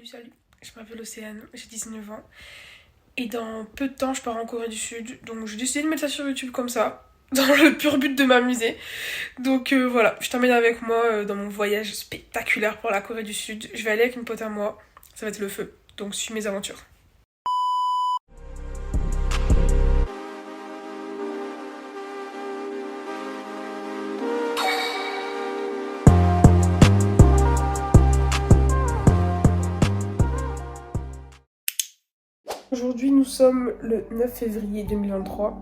Salut, je m'appelle Océane, j'ai 19 ans et dans peu de temps je pars en Corée du Sud, donc j'ai décidé de mettre ça sur YouTube comme ça, dans le pur but de m'amuser. Donc voilà, je t'emmène avec moi dans mon voyage spectaculaire pour la Corée du Sud. Je vais aller avec une pote à moi, ça va être le feu, donc suis mes aventures. Aujourd'hui nous sommes le 9 février 2023.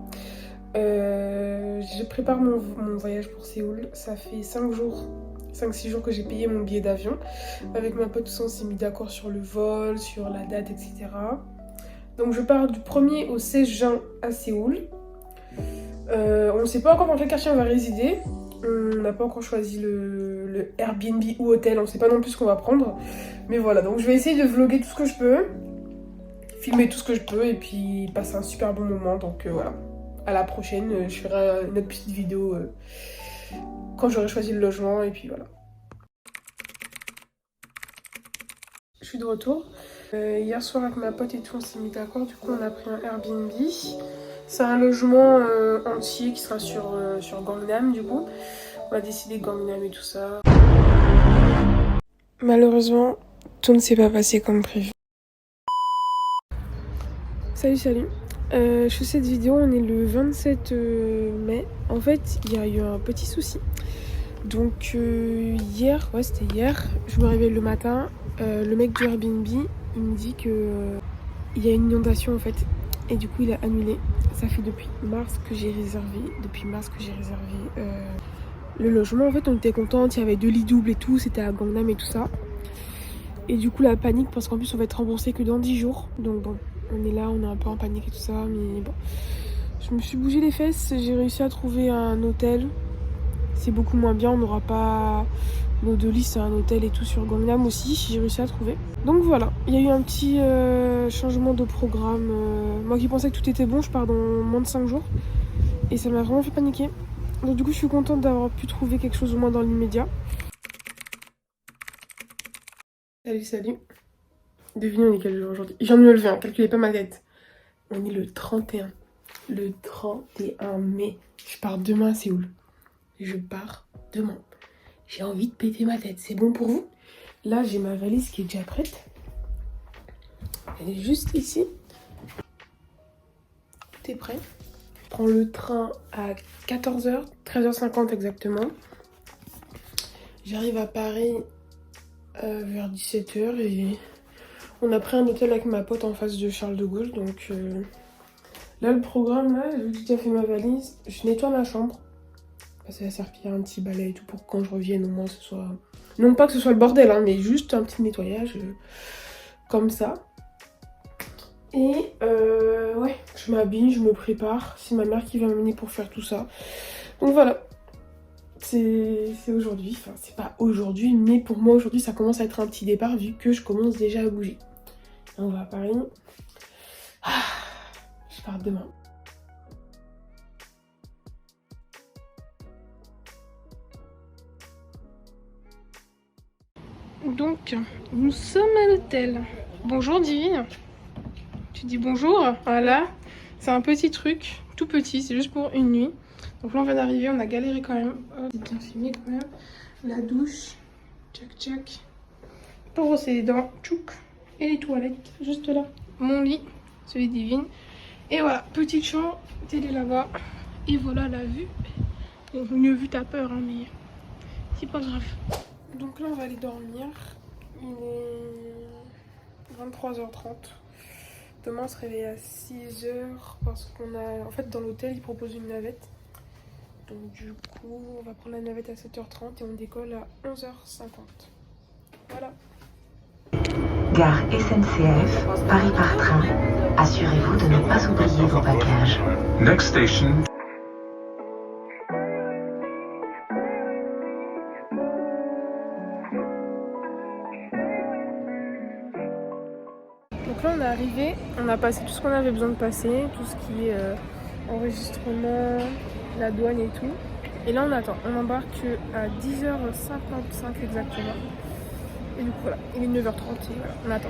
Je prépare mon voyage pour Séoul. Ça fait 5-6 jours que j'ai payé mon billet d'avion. Avec ma pote, on s'est mis d'accord sur le vol, sur la date, etc. Donc je pars du 1er au 16 juin à Séoul. On ne sait pas encore dans quel quartier on va résider. On n'a pas encore choisi le Airbnb ou hôtel. On ne sait pas non plus ce qu'on va prendre. Mais voilà, donc je vais essayer de vlogger tout ce que je peux. Filmer tout ce que je peux et puis passer un super bon moment. Donc voilà. À la prochaine, je ferai une autre petite vidéo quand j'aurai choisi le logement et puis voilà. Je suis de retour. Hier soir avec ma pote et tout, on s'est mis d'accord. Du coup, on a pris un Airbnb. C'est un logement entier qui sera sur Gangnam du coup. On a décidé Gangnam et tout ça. Malheureusement, tout ne s'est pas passé comme prévu. Salut. Je fais cette vidéo, on est le 27 mai. En fait, il y a eu un petit souci. Donc hier, c'était hier, je me réveille le matin. Le mec du Airbnb, il me dit que il y a une inondation en fait. Et du coup, il a annulé. Ça fait depuis mars que j'ai réservé. Le logement. En fait, on était contente. Il y avait 2 lits doubles et tout. C'était à Gangnam et tout ça. Et du coup, la panique parce qu'en plus, on va être remboursé que dans 10 jours. Donc bon, on est là, on est un peu en panique et tout ça. Mais bon, je me suis bougé les fesses. J'ai réussi à trouver un hôtel. C'est beaucoup moins bien, on n'aura pas nos 2 lits, c'est un hôtel et tout sur Gangnam aussi, j'ai réussi à trouver. Donc voilà, il y a eu un petit changement de programme. Moi qui pensais que tout était bon, je pars dans moins de 5 jours. Et ça m'a vraiment fait paniquer. Donc du coup, je suis contente d'avoir pu trouver quelque chose au moins dans l'immédiat. Salut. Devinez, on est quel jour aujourd'hui? Je viens de me lever, hein, calculez pas ma tête. On est le 31. Le 31 mai. Je pars demain à Séoul. Je pars demain. J'ai envie de péter ma tête. C'est bon pour vous? Là, j'ai ma valise qui est déjà prête. Elle est juste ici. Tout est prêt. Je prends le train à 14h, 13h50 exactement. J'arrive à Paris vers 17h et on a pris un hôtel avec ma pote en face de Charles de Gaulle. Donc là, le programme, là, j'ai déjà fait ma valise. Je nettoie ma chambre. Ça va servir un petit balai et tout pour que quand je revienne au moins ce soit... Non pas que ce soit le bordel, hein, mais juste un petit nettoyage comme ça. Et ouais, je m'habille, je me prépare. C'est ma mère qui va m'amener pour faire tout ça. Donc voilà, c'est aujourd'hui. Enfin, c'est pas aujourd'hui, mais pour moi aujourd'hui ça commence à être un petit départ vu que je commence déjà à bouger. On va à Paris. Je pars demain. Donc, nous sommes à l'hôtel. Bonjour Divine. Tu dis bonjour. Voilà. C'est un petit truc, tout petit, c'est juste pour une nuit. Donc là on vient d'arriver, on a galéré quand même. C'est bien filmé quand même. La douche. Tchac. Pour brosser les dents. Tchouk. Et les toilettes, juste là. Mon lit, celui de Divine. Et voilà, petite chambre, télé là-bas. Et voilà la vue. Donc mieux vu t'as peur, hein, mais c'est pas grave. Donc là on va aller dormir, il est 23h30. Demain on se réveille à 6h parce qu'on a... En fait dans l'hôtel ils proposent une navette. Donc du coup on va prendre la navette à 7h30 et on décolle à 11h50. Voilà. Gare SNCF, Paris par train. Assurez-vous de ne pas oublier vos bagages. Next station. Donc là on est arrivé, on a passé tout ce qu'on avait besoin de passer, tout ce qui est enregistrement, la douane et tout. Et là on attend, on embarque à 10h55 exactement. Et du coup voilà, il est 9h30 et voilà, on attend.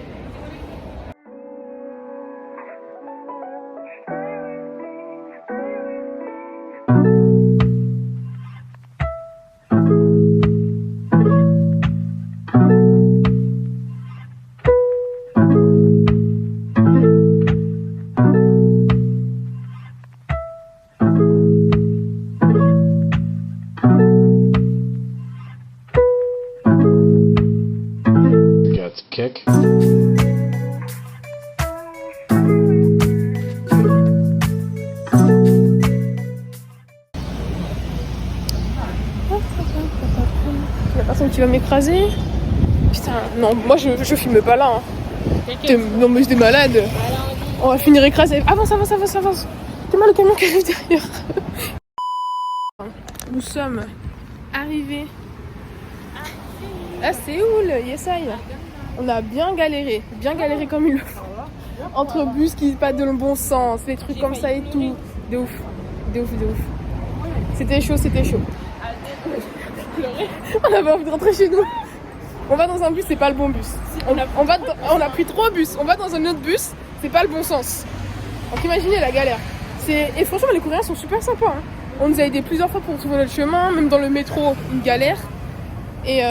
Kick. La personne qui va m'écraser. Putain, non, moi je filme pas là. Hein. Non, mais j'étais malade. On va finir écrasé. Avance, avance, avance, avance. T'es mal le camion qui arrive derrière. Nous sommes arrivés à Séoul, Yesai. On a bien galéré comme il le faut. Entre bus qui pas dans le bon sens, des trucs comme ça et tout. De ouf, de ouf, de ouf. C'était chaud, c'était chaud. On avait envie de rentrer chez nous. On va dans un bus, c'est pas le bon bus. On a pris 3 bus, on va dans un autre bus, c'est pas le bon sens. Donc imaginez la galère. Et franchement, les Coréens sont super sympas. Hein. On nous a aidé plusieurs fois pour trouver notre chemin, même dans le métro, une galère. Et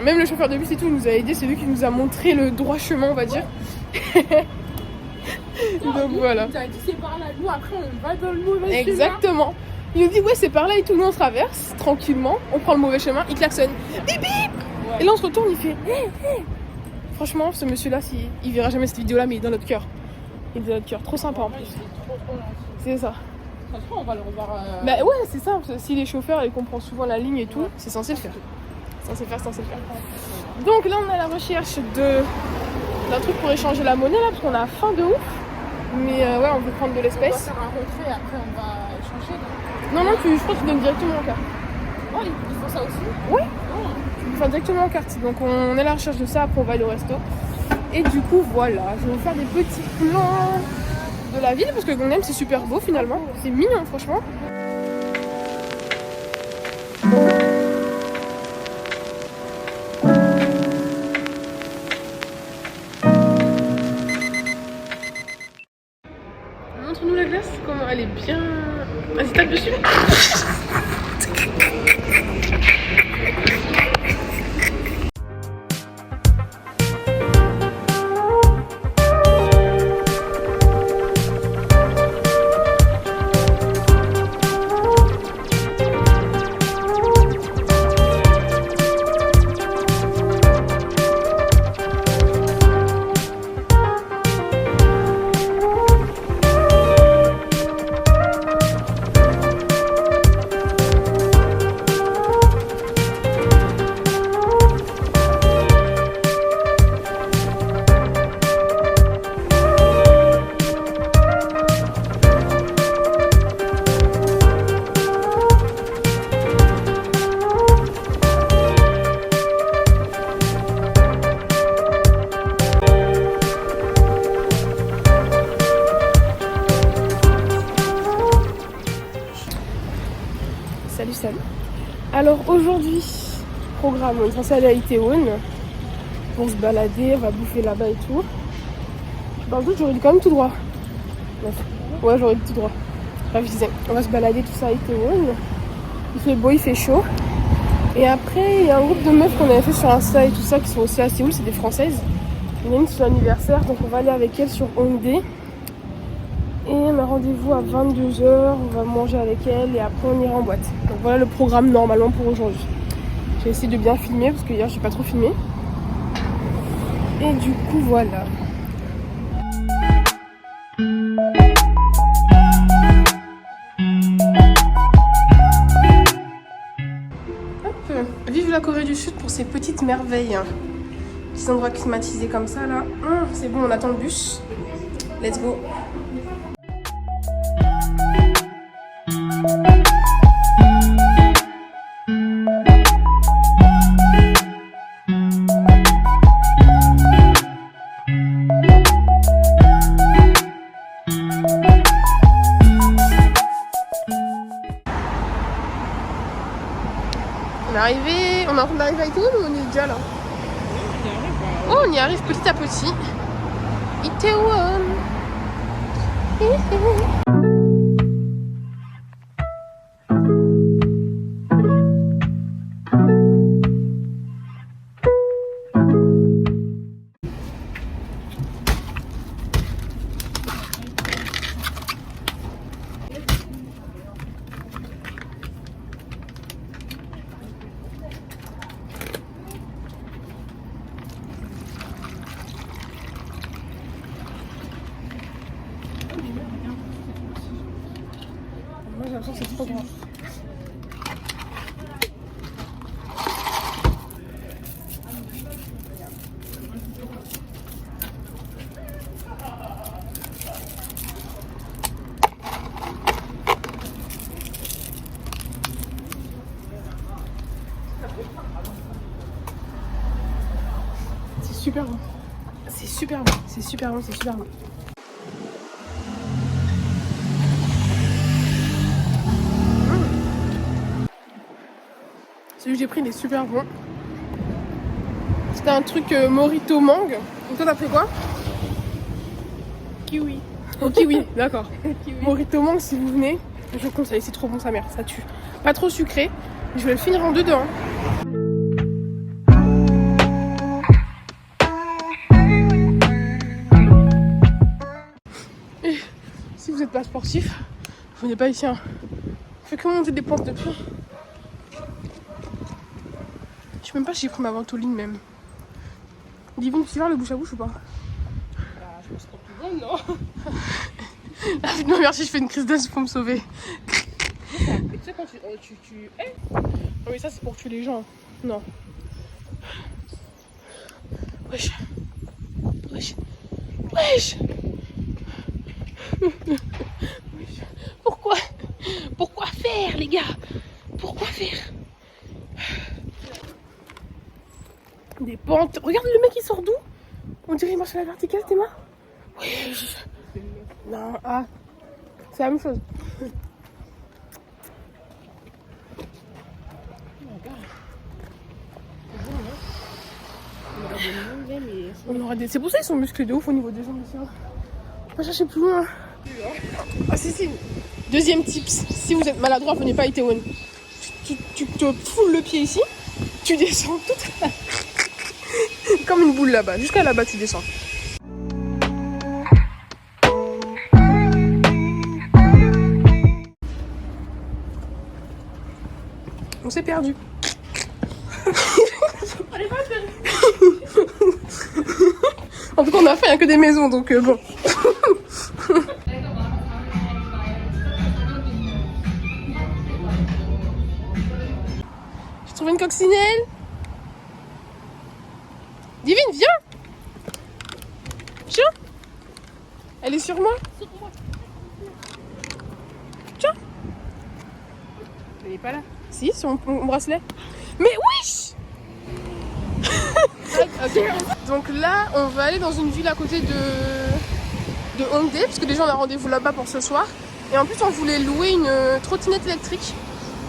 même le chauffeur de bus et tout nous a aidé, c'est lui qui nous a montré le droit chemin, on va dire. Donc voilà. Il a dit c'est par là, nous après on va dans le mauvais chemin. Exactement. Il nous dit ouais c'est par là et tout, nous on traverse tranquillement, on prend le mauvais chemin, il klaxonne. Bip bip. Ouais. Et là on se retourne, il fait hé. Franchement ce monsieur là, il verra jamais cette vidéo là mais il est dans notre cœur. Il est dans notre cœur, trop sympa en plus. C'est ça. Ça se trouve, on va le revoir. Bah ouais c'est ça, si les chauffeurs ils comprennent souvent la ligne et tout, c'est censé le faire. Censé faire. Donc là on est à la recherche d'un truc pour échanger la monnaie là parce qu'on a faim de ouf. Mais ouais on veut prendre de l'espèce. On va faire un retrait et après on va échanger. Non, je crois qu'ils donnent directement en carte. Oh, ils font ça aussi? Oui, ils font directement en carte. Donc on est à la recherche de ça, après on va aller au resto. Et du coup, voilà, je vais vous faire des petits plans de la ville parce que Gangnam c'est super beau finalement. C'est mignon, franchement. Montre-nous la glace, comment elle est bien. Vas-y, tape dessus. Salut. Alors aujourd'hui, programme, on est censé aller à Itaewon pour se balader, on va bouffer là-bas et tout. Dans le doute, j'aurais dit quand même tout droit. Ouais, j'aurais dit tout droit. Bref, je disais, on va se balader tout ça à Itaewon. Il fait beau, il fait chaud. Et après, il y a un groupe de meufs qu'on avait fait sur Insta et tout ça qui sont aussi à Séoul, c'est des Françaises. Il y en a une sur l'anniversaire, donc on va aller avec elle sur Hongdae. Et on a rendez-vous à 22h, on va manger avec elle et après on ira en boîte. Donc voilà le programme normalement pour aujourd'hui. J'ai essayé de bien filmer parce que hier j'ai pas trop filmé. Et du coup voilà. Hop, vive la Corée du Sud pour ses petites merveilles. Petits endroits climatisés comme ça là. C'est bon, on attend le bus. Let's go. On est en train d'arriver à Itaewon ou on est déjà là? Oh, on y arrive petit à petit. Itaewon. Moi j'ai l'impression que c'est trop grand. C'est super bon. C'est super bon. C'est super bon. C'est super bon. Celui que j'ai pris il est super bon. C'était un truc Morito mangue. Donc toi t'as pris quoi? Kiwi. Oh kiwi, d'accord. Kiwi. Morito mangue si vous venez, je vous conseille, c'est trop bon sa mère, ça tue. Pas trop sucré, je vais le finir en 2 dedans. Et si vous n'êtes pas sportif, vous venez pas ici. Hein. Fait que monter des pentes depuis. Je sais même pas si j'ai pris ma ventoline même. Divine, tu vas le bouche à bouche ou pas? Bah, je pense que tout le monde, non? Ah, non merci, je fais une crise d'asthme pour me sauver. Mais tu sais quand tu hey. Oh, mais ça c'est pour tuer les gens. Non. Wesh. Wesh. Wesh. Pourquoi? Pourquoi faire les gars? Pourquoi faire? Des pentes. Regarde le mec il sort d'où? On dirait qu'il marche à la verticale, Théma. Oui. Non, ah. C'est la même chose. C'est pour ça qu'ils sont musclés de ouf au niveau des jambes ici. On va chercher plus loin. Ah si. Deuxième tips, si vous êtes maladroit, venez pas à Itaewon. Tu te foules le pied ici, tu descends tout comme une boule là-bas. Jusqu'à là-bas tu descends. On s'est perdu. En tout cas on a fait rien que des maisons donc bon. J'ai trouvé une coccinelle. Divine, viens. Viens. Elle est sur moi. Tiens. Elle est pas là. Si, sur mon bracelet. Mais wesh. Okay. Donc là, on va aller dans une ville à côté de Hongdae, parce que déjà on a rendez-vous là-bas pour ce soir. Et en plus, on voulait louer une trottinette électrique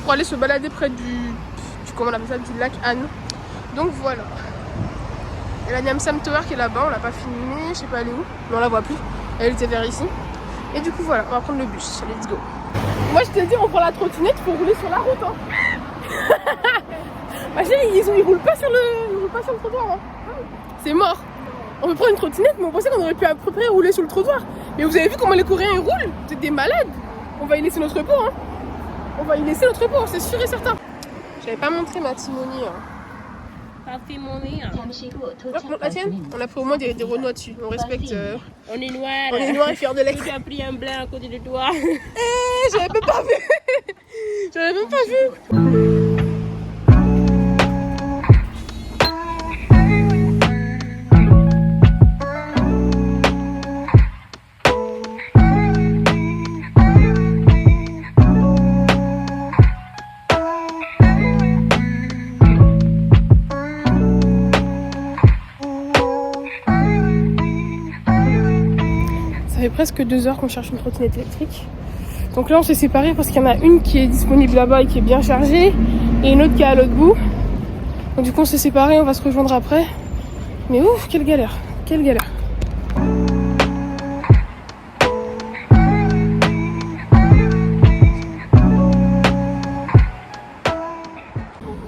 pour aller se balader près du comment on appelle ça, du lac Han. Donc voilà. Et la Namsam Tower qui est là-bas, on l'a pas filmée, je sais pas elle est où, mais on la voit plus. Elle était vers ici. Et du coup voilà, on va prendre le bus. Let's go. Moi je te dis, on prend la trottinette pour rouler sur la route. Hein. Ma chérie, ils roulent pas sur le trottoir. Hein. C'est mort. On veut prendre une trottinette, mais on pensait qu'on aurait pu à peu près rouler sur le trottoir. Mais vous avez vu comment les Coréens ils roulent? C'est des malades. On va y laisser notre peau. Hein. On va y laisser notre peau, c'est sûr et certain. J'avais pas montré ma Timonie. Hein. La tienne? On a pris au moins des Renois dessus. On respecte. On est noir. On est noir et fiers de l'être. Tu as pris un blanc à côté de toi. J'avais même pas vu. J'avais même pas vu. Ça fait presque 2 heures qu'on cherche une trottinette électrique. Donc là on s'est séparés parce qu'il y en a une qui est disponible là-bas et qui est bien chargée et une autre qui est à l'autre bout. Donc du coup on s'est séparés, on va se rejoindre après. Mais ouf, quelle galère. Quelle galère.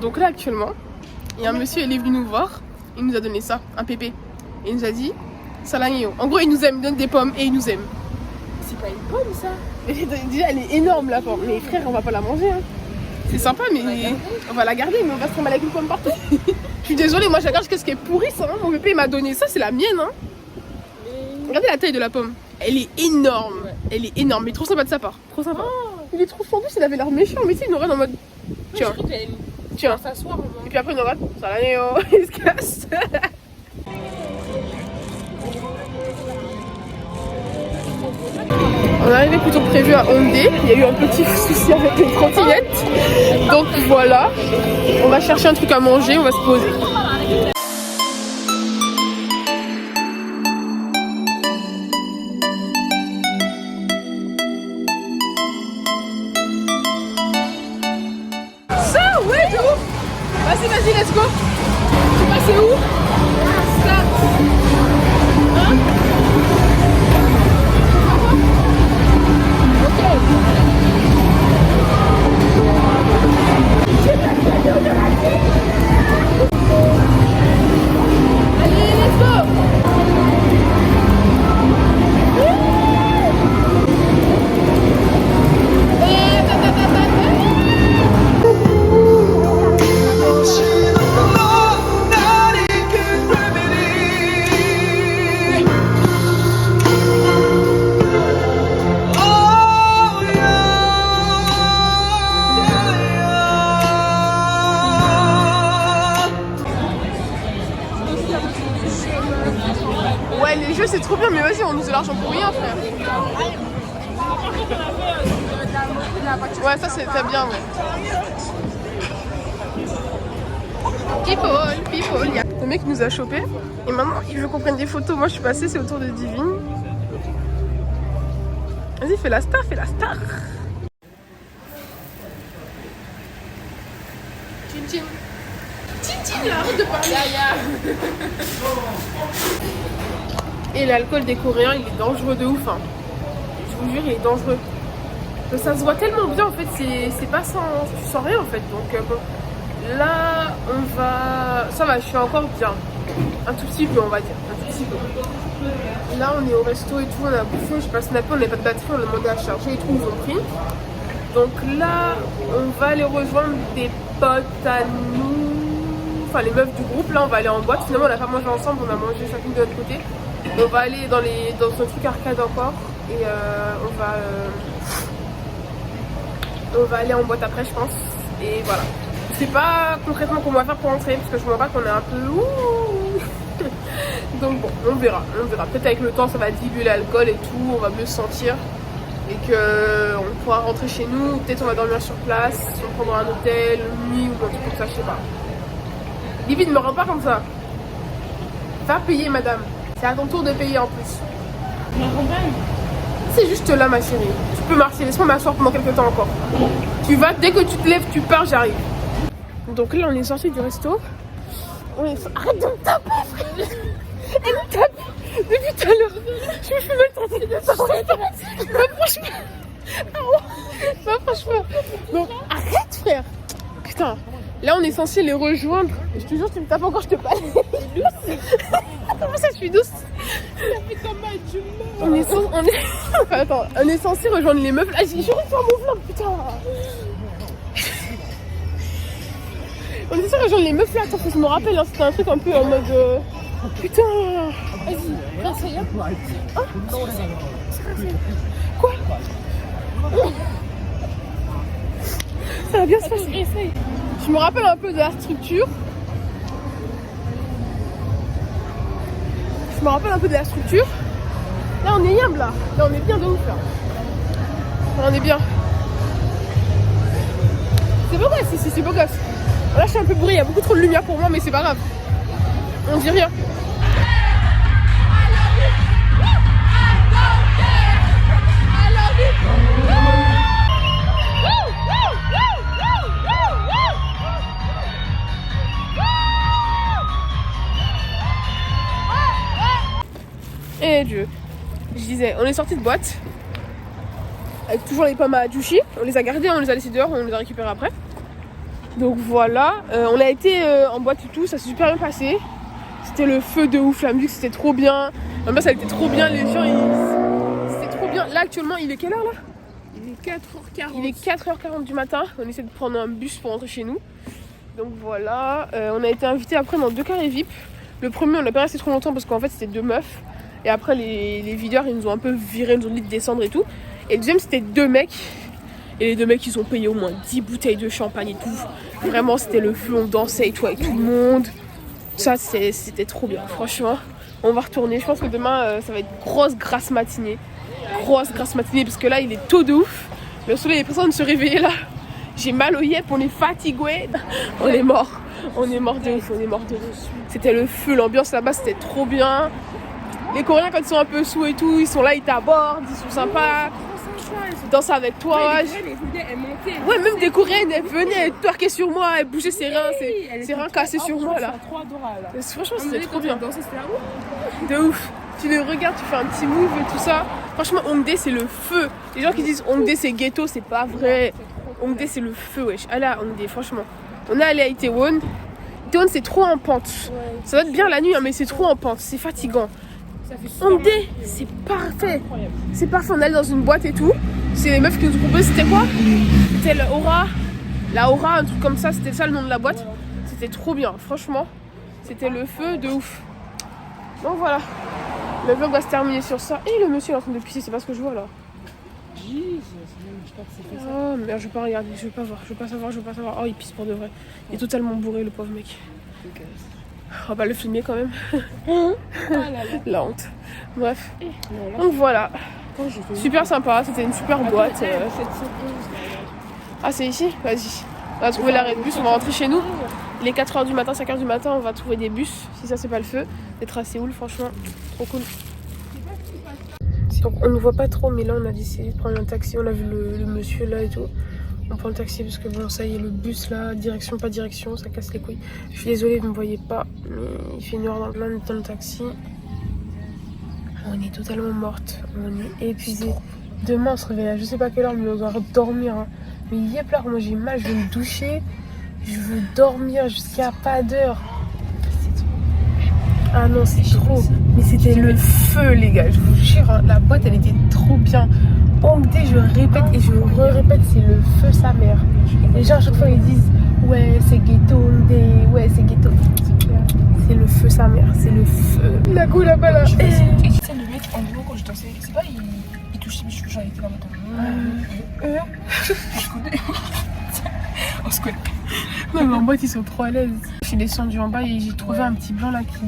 Donc là actuellement, il y a un monsieur, il est venu nous voir, il nous a donné ça, un pépé. Et il nous a dit, Salagno. En gros, il nous aime, il donne des pommes et il nous aime. C'est pas une pomme ça? Déjà, elle est énorme la pomme. Mais frère, on va pas la manger. Hein. C'est sympa, mais on va la garder, mais on va se trimballer avec une pomme partout. Je suis désolée, moi je la garde jusqu'à ce qu'elle pourrisse. Hein. Mon pépé il m'a donné ça, c'est la mienne. Hein. Regardez la taille de la pomme. Elle est énorme. Elle est énorme, mais trop sympa de sa part. Trop sympa. Oh. Il est trop fendu, il avait l'air méchant, mais tu sais, il nous regarde en mode. Tiens. Tiens. Et puis après, il nous regarde. Salagno. Il se casse. On est arrivé plutôt prévu à Hondé. Il y a eu un petit souci avec les trottinettes. Donc voilà. On va chercher un truc à manger, on va se poser. Ça, ouais, de ouf. Vas-y, vas-y, let's go. Tu sais pas c'est où? Start. Hein? Allez, let's go! Ouais, les jeux c'est trop bien, mais vas-y, on nous de l'argent pour rien, frère. Ouais, ça c'est bien, ouais. People, yeah. Le mec nous a chopé et maintenant il veut qu'on prenne des photos. Moi je suis passée, c'est autour de Divine. Vas-y, fais la star, fais la star. Chin chin. Chin chin, là, arrête de parler. Et l'alcool des Coréens, il est dangereux de ouf. Hein. Je vous jure, il est dangereux. Mais ça se voit tellement bien en fait, c'est pas sans. Tu sens rien en fait. Donc bon. Là, on va. Ça va, je suis encore bien. Un tout petit peu, on va dire. Un tout petit peu. Là, on est au resto et tout, on a bouffé. Je passe snappé, on n'avait pas de batterie, on a demandé à charger et tout, ils ont pris. Donc là, on va aller rejoindre des potes à nous. Enfin, les meufs du groupe. Là, on va aller en boîte. Finalement, on n'a pas mangé ensemble, on a mangé chacune de notre côté. On va aller dans un truc arcade encore. Et on va aller en boîte après, je pense. Et voilà. Je sais pas concrètement comment on va faire pour rentrer parce que je vois pas qu'on est un peu ouh. Donc bon, on verra. Peut-être avec le temps ça va diluer l'alcool et tout, on va mieux se sentir et que on pourra rentrer chez nous. Ou peut-être on va dormir sur place, on prendra un hôtel, une nuit ou un truc comme ça, je sais pas. Livy, ne me rends pas comme ça. Va payer, madame. C'est à ton tour de payer en plus. C'est juste là, ma chérie. Tu peux marcher, laisse-moi m'asseoir pendant quelques temps encore. Tu vas, dès que tu te lèves, tu pars, j'arrive. Donc là, on est sorti du resto. Arrête de me taper, frère. Elle me tape depuis tout à l'heure. Je me fais maltraiter de ça. Franchement. Bah, franchement. Donc, arrête, frère. Putain. Là, on est censé les rejoindre. Je te jure, tu me tapes encore, je te parle. Comment ça, je suis douce? On est censé rejoindre les meufs. Là, j'ai juré de faire mon vlog, putain. On est censé rejoindre les meufs là. Attends, faut que je me rappelle. Hein, c'était un truc un peu en mode. Putain. Vas-y, Rasaya. Ah, quoi? Ça va bien se passer. Je me rappelle un peu de la structure. Là, on est yamb là. Là, on est bien de ouf là. Là, on est bien. C'est beau gosse ici, c'est beau gosse. Là, je suis un peu bourrée, il y a beaucoup trop de lumière pour moi, mais c'est pas grave. On dit rien. Et Dieu. Je disais, on est sorti de boîte. Avec toujours les pommes à Jushi. On les a gardées, on les a laissées dehors, on les a récupérées après. Donc voilà. On a été en boîte et tout, ça s'est super bien passé. C'était le feu de ouf, la musique c'était trop bien. L'ambiance elle était trop bien, les gens c'était trop bien. Là actuellement, il est quelle heure là? Il est 4h40. Il est 4h40 du matin. On essaie de prendre un bus pour rentrer chez nous. Donc voilà. On a été invités après dans 2 carrés VIP. Le premier, on n'a pas resté trop longtemps parce qu'en fait c'était 2 meufs. Et après les videurs ils nous ont un peu viré, ils nous ont dit de descendre et tout. Et le deuxième c'était 2 mecs. Et les 2 mecs ils ont payé au moins 10 bouteilles de champagne et tout. Vraiment c'était le feu, on dansait et tout avec tout le monde. Ça c'était trop bien, franchement. On va retourner, je pense que demain ça va être grosse grasse matinée. Grosse grasse matinée parce que là il est tôt de ouf. Le soleil est pressant de se réveiller là. J'ai mal au yep, on est fatigué. On est mort. On est mort de ouf, on est mort de ouf. C'était le feu, l'ambiance là-bas c'était trop bien. Les Coréens quand ils sont un peu sous et tout, ils sont là, ils t'abordent, ils sont sympas. Ils dansent avec toi. Ouais, même des Coréennes, elles venaient, elles twerkaient sur moi, elles bougeaient ses reins, ses reins cassés sur moi là. Franchement c'était trop bien. De ouf. Tu les regardes, tu fais un petit move et tout ça. Franchement, Hongdae c'est le feu. Les gens qui disent Hongdae c'est ghetto, c'est pas vrai. Hongdae c'est le feu, wesh. Allez à Hongdae, franchement. On est allé à Itaewon. Itaewon c'est trop en pente. Ça va être bien la nuit, hein, mais c'est trop en pente, c'est fatigant. Hongdae, c'est parfait. C'est parfait, on est allé dans une boîte et tout. C'est les meufs qui nous ont proposé, c'était quoi? C'était l'Aura. La Aura, un truc comme ça, c'était ça le nom de la boîte. C'était trop bien, franchement. C'était le feu de ouf. Donc voilà. Le vlog va se terminer sur ça. Et le monsieur est en train de pisser, c'est pas ce que je vois là. Oh merde, je vais pas regarder, je vais pas voir, je vais pas savoir. Oh, il pisse pour de vrai. Il est totalement bourré, le pauvre mec. On va le filmer quand même. La honte. Bref. Donc voilà. Super sympa, c'était une super boîte. Ah, c'est ici? Vas-y. On va trouver l'arrêt de bus, on va rentrer chez nous. Il est 4h du matin, 5h du matin, on va trouver des bus. Si ça, c'est pas le feu. D'être à Séoul, franchement, trop cool. Donc on ne voit pas trop, mais là on a décidé de prendre un taxi. On a vu le monsieur là et tout. On prend le taxi parce que bon, ça y est, le bus là, direction, pas direction, ça casse les couilles. Je suis désolée, vous ne me voyez pas, mais il fait une heure dans le taxi. On est totalement morte, on est épuisé. Demain on se réveille à je sais pas quelle heure, mais on doit dormir. Hein. Mais yep là, moi j'ai mal, je veux me doucher, je veux dormir jusqu'à pas d'heure. Ah non, c'est trop. Mais c'était le feu, les gars. Je vous jure, hein, la boîte, elle était trop bien. Hongdae, je répète et je répète, c'est le feu sa mère. Les gens, à chaque fois, ils disent ouais, c'est ghetto, Hongdae. Ouais, c'est ghetto. C'est le feu sa mère. C'est le feu. La coup là-bas, là. Tu sais, le mec, en gros, quand je dansais, c'est pas, il touchait mes cheveux, genre, il était dans mon temps. Je connais. On se connaît. Ouais, mais en boîte, ils sont trop à l'aise. Je suis descendue en bas et j'ai trouvé un petit blanc là qui.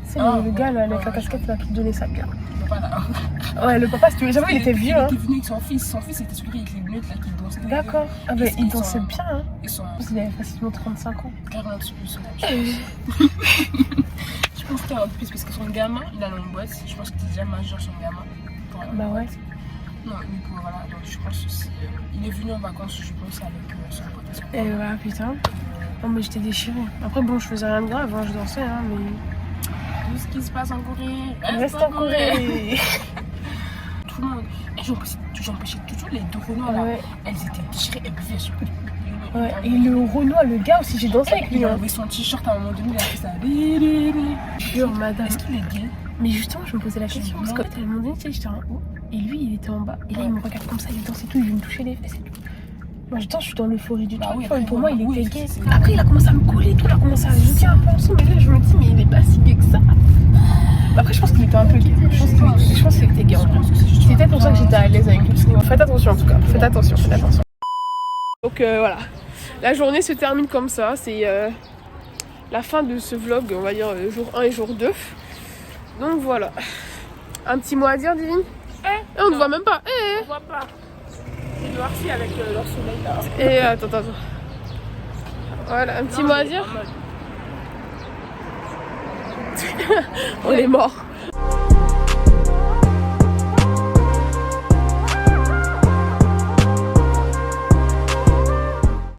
C'est le gars là, avec la casquette là qui donnait sa bière. Le papa là. Ouais, le papa, j'avoue, il était vieux. Il était venu avec son fils. Son fils était celui avec les lunettes là qui dansait. D'accord. Ah, bah il dansait bien, hein. Il avait facilement 35 ans. 40 plus. Je pense qu'il y a un plus parce que son gamin, il a une boîte. Je pense qu'il était déjà majeur son gamin. Bah ouais. Non, du coup, voilà. Donc je pense aussi. Il est venu en vacances, je pense, avec son pote. Et voilà, putain. Non, mais j'étais déchirée. Après, bon, je faisais rien de grave, hein, je dansais, hein, mais. Tout ce qui se passe en Corée reste en Corée. Tout le monde. Et j'empêchais toujours les 2 Renois là. Ouais. Elles étaient déchirées, elles buvaient sur le. Ouais, et le Renoir, le gars aussi, j'ai dansé avec lui. Il a enlevé son t-shirt à un moment donné, il a fait ça. Jure, madame. Est-ce qu'il est gay? Mais justement, je me posais la question. Parce qu'à un moment donné, tu sais, j'étais en haut. Et lui, il était en bas. Et là, il me regarde comme ça, il danse et tout, il veut me toucher les fesses et tout. Moi, je suis dans l'euphorie du truc. Oui, pour moi, il était gay. Après, il a commencé à me coller et tout, il a commencé à jouer un peu ensemble. Mais là, je me dis, mais il est pas si gay que ça. Après, je pense qu'il était un peu gay. Je pense qu'il était gay en vrai. C'est peut-être pour ça que j'étais à l'aise avec lui. Faites attention en tout cas. Faites attention. Donc voilà. La journée se termine comme ça. C'est la fin de ce vlog, on va dire jour 1 et jour 2. Donc voilà. Un petit mot à dire, Divine? On ne voit même pas. On voit pas. C'est noirci avec leur soleil là. Et attends. Voilà, un petit mot à dire. On est mort.